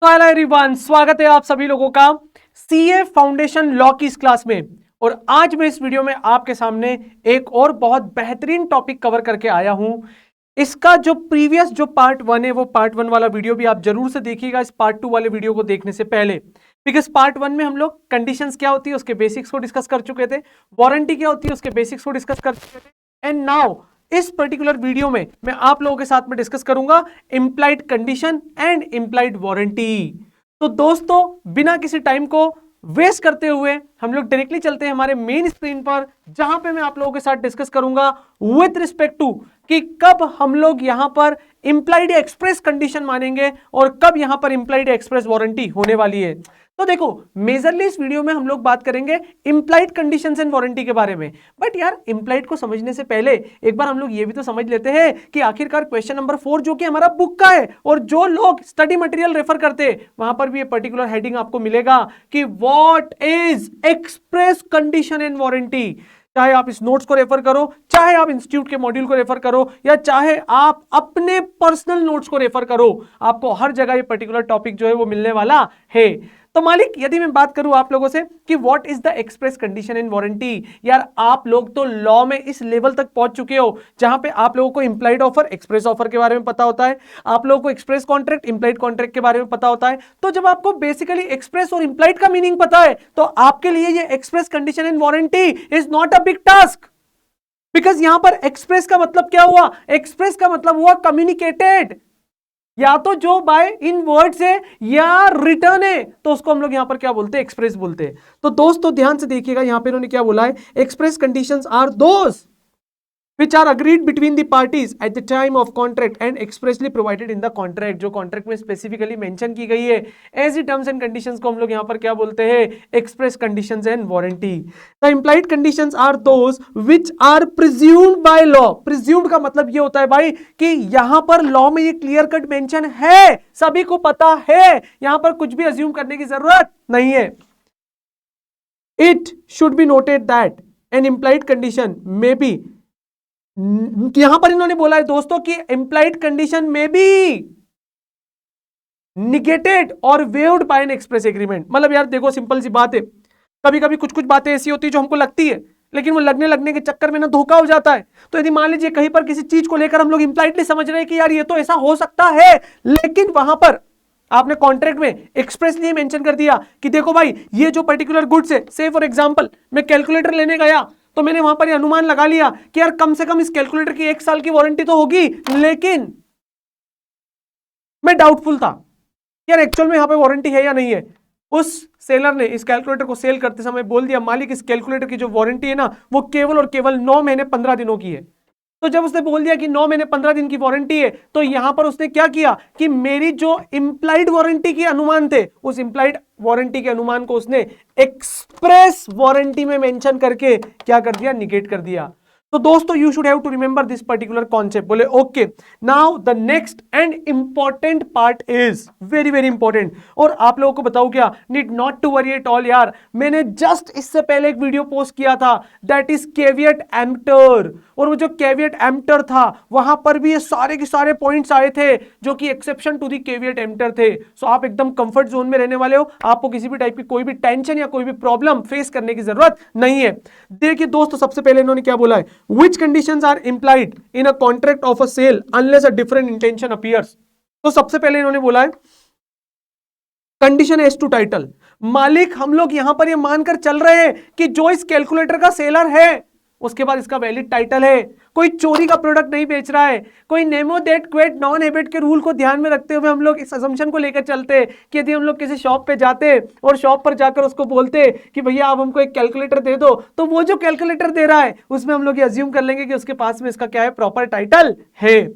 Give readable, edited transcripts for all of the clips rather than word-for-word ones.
Hello everyone, स्वागत है आप सभी लोगों का सीए फाउंडेशन लॉ की इस क्लास में। और आज मैं इस वीडियो में आपके सामने एक और बहुत बेहतरीन टॉपिक कवर करके आया हूं। इसका जो प्रीवियस जो पार्ट 1 है वो पार्ट 1 वाला वीडियो भी आप जरूर से देखिएगा इस पार्ट 2 वाले वीडियो को देखने से पहले, बिकॉज पार्ट 1 में हम लोग कंडीशंस क्या होती है उसके बेसिक्स को डिस्कस कर चुके थे, वारंटी क्या होती है उसके बेसिक्स को डिस्कस कर चुके थे। एंड नाउ इस पर्टिकुलर वीडियो में मैं आप लोगों के साथ में डिस्कस करूंगा implied condition and implied warranty. तो दोस्तों बिना किसी टाइम को वेस्ट करते हुए हम लोग डायरेक्टली चलते हैं हमारे मेन स्क्रीन पर, जहां पे मैं आप लोगों के साथ डिस्कस करूंगा विथ रिस्पेक्ट टू कि कब हम लोग यहां पर इंप्लाइड एक्सप्रेस कंडीशन मानेंगे और कब यहां पर इंप्लाइड एक्सप्रेस वारंटी होने वाली है। तो देखो मेजरली इस वीडियो में हम लोग बात करेंगे इंप्लाइड कंडीशंस एंड वारंटी के बारे में। बट यार इंप्लाइड को समझने से पहले एक बार हम लोग ये भी तो समझ लेते हैं कि आखिरकार क्वेश्चन नंबर 4 जो कि हमारा बुक का है और जो लोग स्टडी मटेरियल रेफर करते हैं वहां पर भी ये पर्टिकुलर हेडिंग आपको मिलेगा कि what is express condition and warranty. चाहे आप इस नोट्स को रेफर करो, चाहे आप इंस्टीट्यूट के मॉड्यूल को रेफर करो, या चाहे आप अपने पर्सनल नोट्स को रेफर करो, आपको हर जगह ये पर्टिकुलर टॉपिक जो है वो मिलने वाला है। तो मालिक यदि मैं बात करूं आप लोगों से कि what is the express condition in warranty, यार आप लोग तो लॉ में इस लेवल तक पहुंच चुके हो जहां पे आप लोगों को इंप्लाइड ऑफर एक्सप्रेस ऑफर के बारे में पता होता है, आप लोगों को एक्सप्रेस कॉन्ट्रैक्ट इंप्लाइड कॉन्ट्रैक्ट के बारे में पता होता है। तो जब आपको बेसिकली एक्सप्रेस और इंप्लाइड का मीनिंग पता है तो आपके लिए ये express condition in warranty is not a big task, because यहां पर एक्सप्रेस का मतलब क्या हुआ, एक्सप्रेस का मतलब हुआ कम्युनिकेटेड, या तो जो बाय इन वर्ड्स है या रिटर्न है, तो उसको हम लोग यहां पर क्या बोलते हैं, एक्सप्रेस बोलते हैं। तो दोस्तों ध्यान से देखिएगा यहां पे इन्होंने क्या बोला है, express conditions are those which are agreed between the parties at the time of contract and expressly provided in the contract। जो कॉन्ट्रैक्ट में स्पेसिफिकली मेंशन की गई है ऐसी टर्म्स एंड कंडीशंस को हम लोग यहां पर क्या बोलते हैं, express conditions and warranty. The implied conditions are those which are presumed by law। presumed का मतलब ये होता है भाई कि यहां पर लॉ में ये क्लियर कट मेंशन है, सभी को पता है, यहां पर कुछ भी अज्यूम करने की जरूरत नहीं है। It should be noted that an implied condition may be, यहां पर इन्होंने बोला है दोस्तों कि इंप्लाइड कंडीशन में भी निगेटेड और waived by an express agreement. मतलब यार देखो सिंपल सी बात है, कभी कभी कुछ कुछ बातें ऐसी होती है जो हमको लगती है लेकिन वो लगने के चक्कर में ना धोखा हो जाता है। तो यदि मान लीजिए कहीं पर किसी चीज को लेकर हम लोग इंप्लाइडली समझ रहे हैं कि यार ये तो ऐसा हो सकता है, लेकिन वहां पर आपने कॉन्ट्रैक्ट में एक्सप्रेसली मेंशन कर दिया कि देखो भाई ये जो पर्टिकुलर गुड्स है, से फॉर एग्जांपल मैं कैलकुलेटर लेने गया तो मैंने वहां पर अनुमान लगा लिया कि यार कम से कम इस कैलकुलेटर की 1 साल की वारंटी तो होगी, लेकिन मैं डाउटफुल था यार एक्चुअल में यहां पे वारंटी है या नहीं है। उस सेलर ने इस कैलकुलेटर को सेल करते समय बोल दिया मालिक इस कैलकुलेटर की जो वारंटी है ना वो केवल और केवल 9 महीने 15 दिनों की है। तो जब उसने बोल दिया कि 9 महीने 15 दिन की वारंटी है तो यहां पर उसने क्या किया कि मेरी जो इंप्लाइड वारंटी के अनुमान थे उस इंप्लाइड वारंटी के अनुमान को उसने एक्सप्रेस वारंटी में मेंशन करके क्या कर दिया, निगेट कर दिया। तो दोस्तों you should have to remember this particular concept. बोले okay, now the next and important part is very very important. और आप लोगों को बताऊं क्या, need not to worry at all यार, मैंने जस्ट इससे पहले एक वीडियो पोस्ट किया था दैट इज कैविएट एम्प्टर, और वो जो कैविएट एम्प्टर था वहां पर भी ये सारे के सारे पॉइंट्स आए थे जो कि exception to the caveat emptor थे। सो आप एकदम कंफर्ट जोन में रहने वाले हो, आपको किसी भी टाइप की कोई भी टेंशन या कोई भी प्रॉब्लम फेस करने की जरूरत नहीं है। देखिए दोस्तों सबसे पहले इन्होंने क्या बोला है, which conditions are implied in a contract of a sale unless a different intention appears। तो सबसे पहले इन्होंने बोला है कंडीशन एज टू टाइटल। मालिक हम लोग यहां पर ये मानकर चल रहे हैं कि जो इस कैलकुलेटर का सेलर है उसके बाद इसका वैलिड टाइटल है, कोई चोरी का प्रोडक्ट नहीं बेच रहा है, कोई नेमो दैट क्वेट नॉन हेबिट के रूल को ध्यान में रखते हुए हम लोग इस असम्पशन को लेकर चलते कि यदि हम लोग किसी शॉप पे जाते और शॉप पर जाकर उसको बोलते कि भैया आप हमको एक कैलकुलेटर दे दो, तो वो जो कैलकुलेटर दे रहा है उसमें हम लोग ये अज्यूम कर लेंगे कि उसके पास में इसका क्या है, प्रॉपर टाइटल है।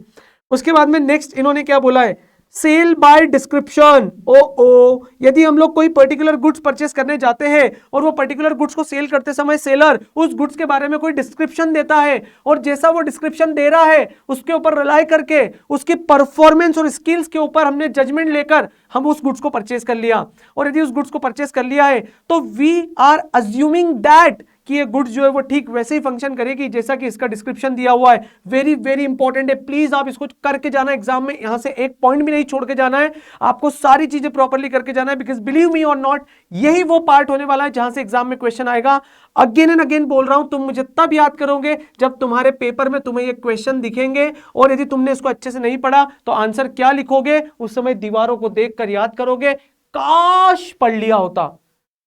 उसके बाद में नेक्स्ट इन्होंने क्या बोला है, सेल बाय डिस्क्रिप्शन। ओ यदि हम लोग कोई पर्टिकुलर गुड्स परचेस करने जाते हैं और वो पर्टिकुलर गुड्स को सेल करते समय सेलर उस गुड्स के बारे में कोई डिस्क्रिप्शन देता है और जैसा वो डिस्क्रिप्शन दे रहा है उसके ऊपर रिलाई करके उसकी परफॉर्मेंस और स्किल्स के ऊपर हमने जजमेंट लेकर हम उस गुड्स को परचेस कर लिया, और यदि उस गुड्स को परचेस कर लिया है तो वी आर अज्यूमिंग दैट कि ये गुड्स जो है वो ठीक वैसे ही फंक्शन करेगी जैसा कि इसका डिस्क्रिप्शन दिया हुआ है। वेरी वेरी इंपॉर्टेंट है, प्लीज आप इसको करके जाना एग्जाम में, यहां से एक पॉइंट भी नहीं छोड़ के जाना है, आपको सारी चीजें प्रॉपर्ली करके जाना है, बिकॉज बिलीव मी और नॉट, यही वो पार्ट होने वाला है जहां से एग्जाम में क्वेश्चन आएगा। अगेन एंड अगेन बोल रहा हूं, तुम मुझे तब याद करोगे जब तुम्हारे पेपर में तुम्हें ये क्वेश्चन दिखेंगे, और यदि तुमने इसको अच्छे से नहीं पढ़ा तो आंसर क्या लिखोगे, उस समय दीवारों को देखकर याद करोगे, काश पढ़ लिया होता।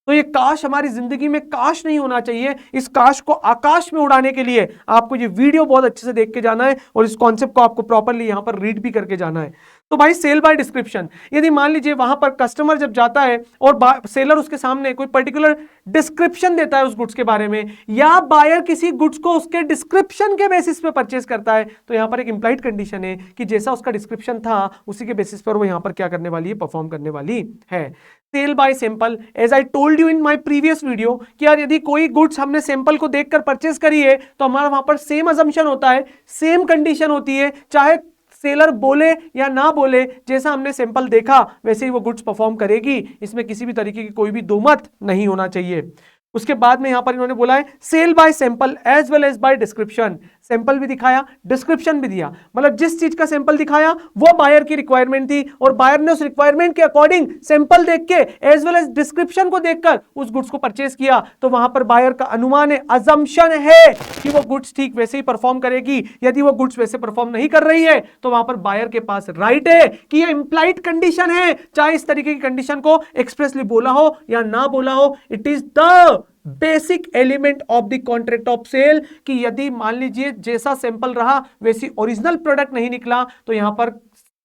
तो ये काश हमारी जिंदगी में काश नहीं होना चाहिए। इस काश को आकाश में उड़ाने के लिए आपको ये वीडियो बहुत अच्छे से देख के जाना है और इस कॉन्सेप्ट को आपको प्रॉपर्ली यहां पर रीड भी करके जाना है। तो भाई सेल बाय डिस्क्रिप्शन, यदि मान लीजिए वहां पर कस्टमर जब जाता है और सेलर उसके सामने कोई पर्टिकुलर डिस्क्रिप्शन देता है उस गुड्स के बारे में, या बायर किसी गुड्स को उसके डिस्क्रिप्शन के बेसिस पे परचेस करता है, तो यहां पर एक इंप्लाइड कंडीशन है कि जैसा उसका डिस्क्रिप्शन था उसी के बेसिस पर वो यहां पर क्या करने वाली है, परफॉर्म करने वाली है। Sale by sample, as I told you in my previous video कि यार यदि कोई गुड्स हमने सैंपल को देखकर परचेस करी है तो हमारा वहां पर सेम अजम्पशन होता है, सेम कंडीशन होती है, चाहे सेलर बोले या ना बोले, जैसा हमने सैंपल देखा वैसे ही वो गुड्स परफॉर्म करेगी। इसमें किसी भी तरीके की कोई भी दो मत नहीं होना चाहिए। उसके बाद में यहां पर इन्होंने बोला है sale by sample as well as by description, sample भी दिखाया, डिस्क्रिप्शन भी दिया, मतलब जिस चीज का सैंपल दिखाया वो बायर की रिक्वायरमेंट थी और बायर ने उस रिक्वायरमेंट के अकॉर्डिंग सैंपल देख के एज वेल एज डिस्क्रिप्शन को देखकर उस गुड्स को परचेस किया। तो वहां पर बायर का अनुमान है, अजम्पशन है कि वो गुड्स ठीक वैसे ही परफॉर्म करेगी। यदि वो गुड्स वैसे परफॉर्म नहीं कर रही है तो वहां पर बायर के पास राइट है कि ये इंप्लाइड कंडीशन है, चाहे इस तरीके की कंडीशन को एक्सप्रेसली बोला हो या ना बोला हो, it is the basic element of the contract of sale कि यदि मान लीजिए जैसा सैंपल रहा वैसी ओरिजिनल प्रोडक्ट नहीं निकला तो यहां पर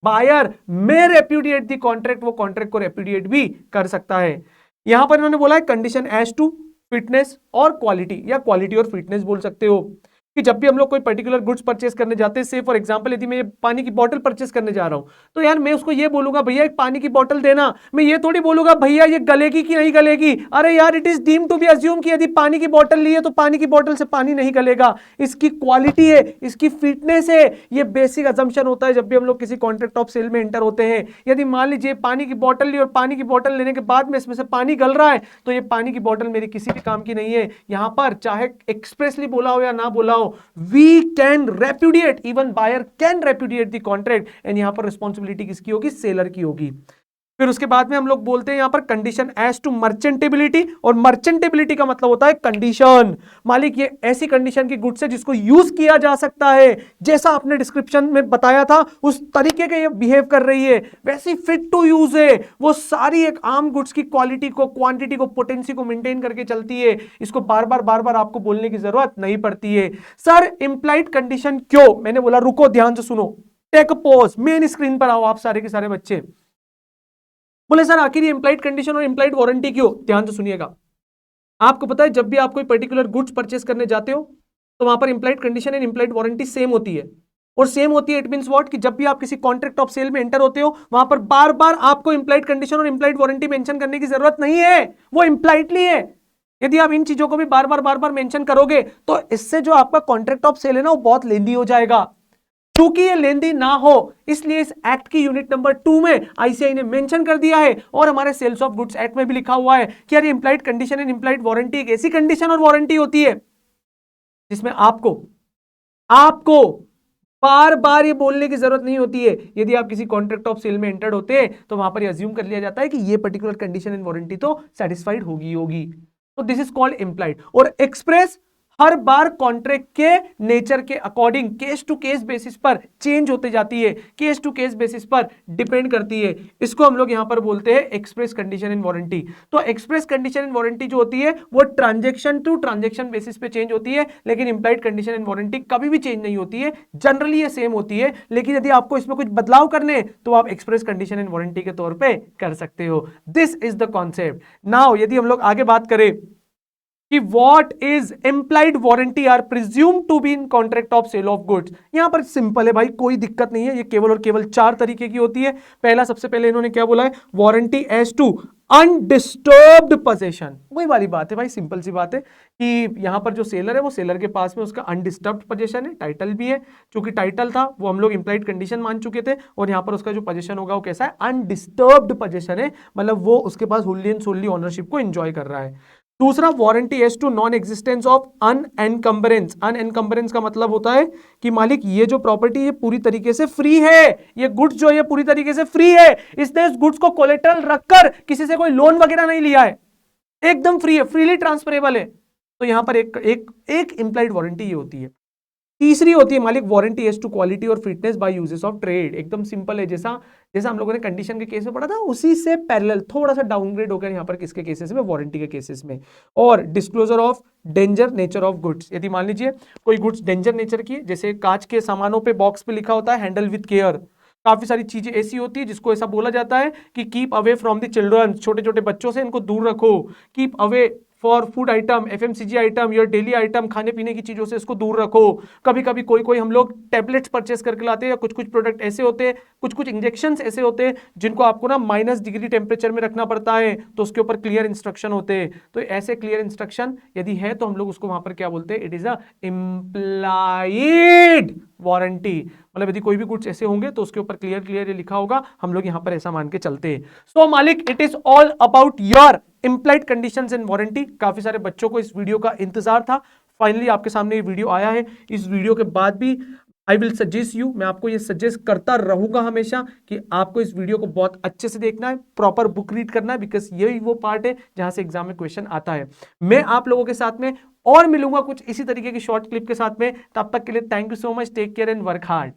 बायर में रेप्यूडिएट द कॉन्ट्रैक्ट, वो कॉन्ट्रैक्ट को रेप्यूडिएट भी कर सकता है। यहां पर इन्होंने बोला है कंडीशन एज टू फिटनेस और क्वालिटी, या क्वालिटी और फिटनेस बोल सकते हो, कि जब भी हम लोग कोई पर्टिकुलर गुड्स परचेस करने जाते हैं, से फॉर एग्जांपल यदि मैं ये पानी की बोतल परचेस करने जा रहा हूं तो यार मैं उसको ये बोलूंगा भैया एक पानी की बोतल देना, मैं ये थोड़ी बोलूंगा भैया ये गलेगी कि नहीं गलेगी। अरे यार it is deemed to be assume कि यदि पानी की बोतल ली है तो पानी की बोतल से पानी नहीं गलेगा, इसकी क्वालिटी है, इसकी फिटनेस है, ये बेसिक अजम्पशन होता है जब भी हम लोग किसी कॉन्ट्रैक्ट ऑफ सेल में एंटर होते हैं। यदि मान लीजिए पानी की बोतल ली और पानी की बोतल लेने के बाद में इसमें से पानी गल रहा है तो ये पानी की बोतल मेरी किसी भी काम की नहीं है। यहां पर चाहे एक्सप्रेसली बोला हो या ना बोला हो, we can repudiate, even buyer can repudiate the contract, and यहां पर रिस्पॉन्सिबिलिटी किसकी होगी, सेलर की होगी। फिर उसके बाद में हम लोग बोलते हैं यहां पर कंडीशन एज टू मर्चेंटेबिलिटी, और मर्चेंटेबिलिटी का मतलब होता है कंडीशन, मालिक ये ऐसी कंडीशन की गुड्स है जिसको यूज किया जा सकता है, जैसा आपने डिस्क्रिप्शन में बताया था उस तरीके के ये बिहेव कर रही है, वैसी फिट टू यूज है, वो सारी एक आम गुड्स की क्वालिटी को, क्वांटिटी को, पोटेंसी को मेंटेन करके चलती है, इसको बार बार आपको बोलने की जरूरत नहीं पड़ती है। सर इंप्लाइड कंडीशन क्यों, मैंने बोला रुको ध्यान से सुनो, टेक पॉज, मेन स्क्रीन पर आओ आप सारे के सारे बच्चे। बोले सर आखिर ये इंप्लाइड कंडीशन और इंप्लाइड वारंटी क्यों, ध्यान से सुनिएगा। आपको पता है जब भी आप कोई पर्टिकुलर गुड्स परचेस करने जाते हो तो वहां पर implied condition and implied warranty same होती है, और सेम होती है इट मींस व्हाट कि जब भी आप किसी कॉन्ट्रैक्ट ऑफ सेल में एंटर होते हो वहां पर बार बार आपको इंप्लाइड कंडीशन और इंप्लाइड वारंटी मेंशन करने की जरूरत नहीं है, वो इंप्लाइडली है। यदि आप इन चीजों को भी बार बार मेंशन करोगे तो इससे जो आपका कॉन्ट्रैक्ट ऑफ सेल है ना वो बहुत लेंदी हो जाएगा। क्योंकि ये लेंदी ना हो इसलिए इस एक्ट की यूनिट नंबर 2 में आईसीआई ने मेंशन कर दिया है, और हमारे सेल्स ऑफ गुड्स एक्ट में भी लिखा हुआ है कि यार implied condition and implied warranty एक ऐसी कंडीशन और वारंटी होती है जिसमें आपको बार बार ये बोलने की जरूरत नहीं होती है। यदि आप किसी कॉन्ट्रैक्ट ऑफ सेल में एंटर होते हैं तो वहां पर ये अज्यूम कर लिया जाता है कि ये पर्टिकुलर कंडीशन एंड वारंटी तो सेटिस्फाइड होगी, तो दिस इज कॉल्ड इंप्लाइड। और एक्सप्रेस हर बार कॉन्ट्रैक्ट के नेचर के according case to case basis पर चेंज होते जाती है, केस टू केस बेसिस पर डिपेंड करती है। इसको हम लोग यहां पर बोलते हैं एक्सप्रेस कंडीशन एंड वारंटी। तो एक्सप्रेस कंडीशन एंड वारंटी जो होती है वो ट्रांजैक्शन टू ट्रांजैक्शन बेसिस पे चेंज होती है, लेकिन इंप्लाइड कंडीशन एंड वारंटी कभी भी चेंज नहीं होती है, जनरली ये सेम होती है। लेकिन यदि आपको इसमें कुछ बदलाव करने तो आप एक्सप्रेस कंडीशन एंड वारंटी के तौर पर कर सकते हो। This is the concept. Now यदि हम लोग आगे बात करें कि what is implied warranty are presume to be in contract of sale of goods, यहां पर सिंपल है भाई, कोई दिक्कत नहीं है, ये केवल और केवल 4 तरीके की होती है। पहला सबसे पहले इन्होंने क्या बोला है, warranty as to undisturbed possession, वही वाली बात है भाई, सिंपल सी बात है कि यहां पर जो सेलर है वो सेलर के पास में उसका अनडिस्टर्ब्ड पोजेशन है, टाइटल भी है, क्योंकि टाइटल था वो हम लोग इंप्लाइड कंडीशन मान चुके थे, और यहां पर उसका जो पोजेशन होगा वो कैसा है, अनडिस्टर्ब्ड पोजेशन है, मतलब वो उसके पास हुल्ली एंड सोल्ली ओनरशिप को एंजॉय कर रहा है। दूसरा, warranty as to non existence of unencumbrance. Unencumbrance का मतलब होता है कि मालिक ये जो प्रॉपर्टी ये पूरी तरीके से फ्री है, ये गुड्स जो है पूरी तरीके से फ्री है, इसने इस गुड्स को कोलेटरल रखकर किसी से कोई लोन वगैरह नहीं लिया है, एकदम फ्री है, फ्रीली ट्रांसफरेबल है। तो यहां पर एक इंप्लाइड वारंटी ये होती है। तीसरी होती है मालिक वारंटी एज टू क्वालिटी और fitness by uses of trade. एकदम सिंपल है, जैसा जैसा हम लोगों ने कंडीशन के केस में पढ़ा था उसी से पैरेलल, थोड़ा सा डाउनग्रेड होकर यहां पर किसके केसेस में, वारंटी के केसेस में। और disclosure of danger nature of goods. यदि मान लीजिए कोई गुड्स डेंजर नेचर की, जैसे कांच के सामानों पे बॉक्स पे लिखा होता है हैंडल विद केयर, काफी सारी चीजें ऐसी होती है जिसको ऐसा बोला जाता है कि keep away from the children, छोटे छोटे बच्चों से इनको दूर रखो। Keep away for food item, FMCG item, your daily item, खाने पीने की चीजों से इसको दूर रखो। कभी कभी कोई कोई हम लोग टैबलेट्स परचेस करके लाते हैं, या कुछ कुछ प्रोडक्ट ऐसे होते हैं, कुछ कुछ इंजेक्शंस ऐसे होते हैं जिनको आपको ना -डिग्री टेम्परेचर में रखना पड़ता है, तो उसके ऊपर क्लियर इंस्ट्रक्शन होते हैं। तो ऐसे क्लियर इंस्ट्रक्शन यदि है तो हम लोग उसको वहां पर क्या बोलते हैं, it is a implied warranty. मतलब यदि कोई भी गुड्स ऐसे होंगे तो उसके ऊपर क्लियर क्लियर लिखा होगा, हम लोग यहां पर ऐसा मान के चलते हैं। सो मालिक, it is all about your implied conditions in warranty. काफी सारे बच्चों को इस वीडियो का इंतजार था, फाइनली आपके सामने ये वीडियो आया है। इस वीडियो के बाद भी आई विल सजेस्ट यू, मैं आपको ये सजेस्ट करता रहूंगा हमेशा कि आपको इस वीडियो को बहुत अच्छे से देखना है, प्रॉपर बुक रीड करना है, बिकॉज यही वो पार्ट है जहां से एग्जाम में क्वेश्चन आता है। मैं आप लोगों के साथ में और मिलूंगा कुछ इसी तरीके की शॉर्ट क्लिप के साथ में। तब तक के लिए thank you so much, take care and work hard.